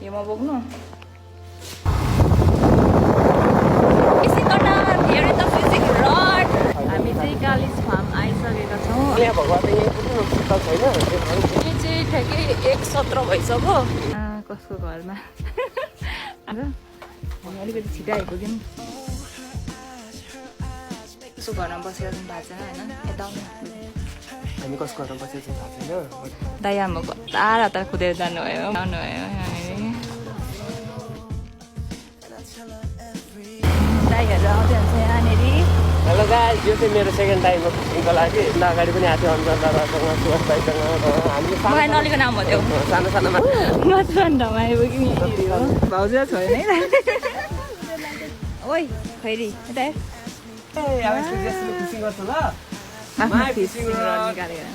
यो म बोक्नु फिसिङ गर्न धेरै त फिसिङ रड हामी चाहिँ कालिज फार्म आइसकेका छौँ यो चाहिँ ठ्याक्कै 1:17 भइसक्यो कसको घरमा हामी अलिकति छिटो आइपुग्यौँ कसको घरमा बसेर थाहा छैन होइन यता हामी कसको घरमा बसेको थाहा छैन दाइ आमा हतार हतार कुदेर जानुभयो दाइहरू आउँदै हुन्छ यहाँनिर हेलो गाइस यो चाहिँ मेरो सेकेन्ड टाइम हो फिसिङको लागि अगाडि पनि आएको थियो अन्जल दादासँग सुवास दाइसँग हामीले मलाई नलीको नाम हो त्यो सानो सानोमा मात्र ठाउँमा आइपुग्यौँ भाउजू छोयो नै ओइ खैरी यता फिसिङ गर्छ ल आफ्नो फिसिङ रड निकालेर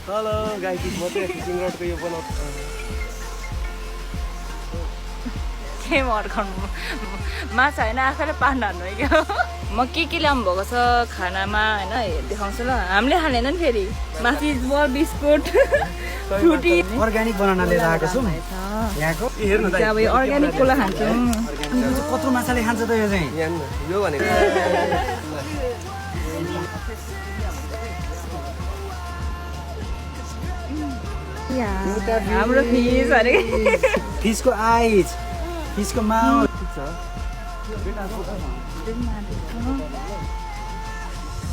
हेलो गाइस म चाहिँ फिसिङ रडको यो बनाउँछु के अर्काउनु माछा होइन आफैले पार्न हान्नु क्या म के ल्याउनु भएको छ खानामा होइन देखाउँछु ल हामीले खाँदैन नि फेरि माथि बल बिस्कुट फ्रुटी अर्ग्यानिक बनाउन लिएर आएको छौँ यहाँको हेर्नु त अब यो अर्ग्यानिक कोला खान्छौँ कत्रो माछाले खान्छ त यो चाहिँ यो भनेको हाम्रो फिस अरे फिसको आइज फिसको माउथ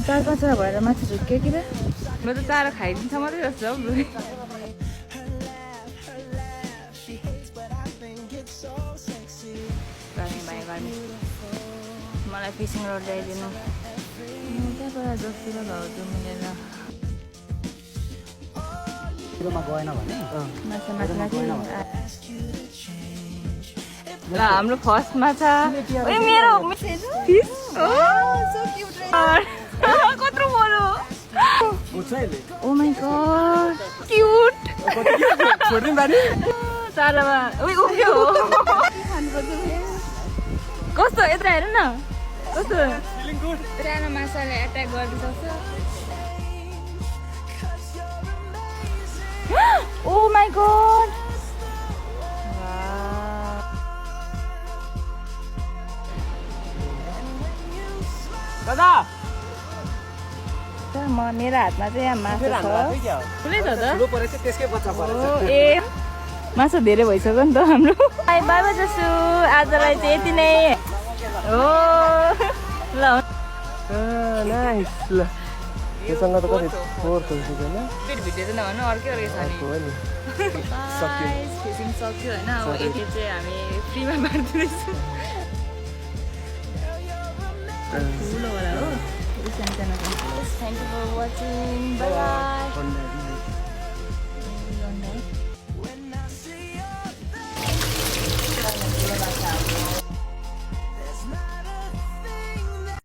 चार पाँचवटा भएर माछा झुक्यो कि म त चारो खाइदिन्छ मात्रै जस्तो हौ गर्मी भयो गर्मी मलाई फिसिङ रड ल्याइदिनु त्यहाँबाट जस्तो भाउजू मिलेर गएन भने माछा ल हाम्रो फर्स्ट माछा मेरो फिस कत्रो बोलो ओ माई गॉड क्यूट चारामा उभियो कस्तो यता हेर न कस्तो सानो माछाले एट्याक गर्नु सक्छ ओ माई गॉड दादा मेरो हातमा चाहिँ यहाँ माछा छ ठुलै छ त त्यसकै बच्चा ए माछा धेरै भइसक्यो नि त हाम्रो बाई बाई जसो आजलाई चाहिँ यति नै हो ल नाइस ल योसँग त कति फोर खोल्छु होइन पेट भिडियो चाहिँ नभन्नु अर्कै छ नि फिसिङ सक्यो होइन अब यति चाहिँ हामी फ्रीमा बाँड्दैछौँ ठुलो होला हो सानो सानो thank you for watching bye by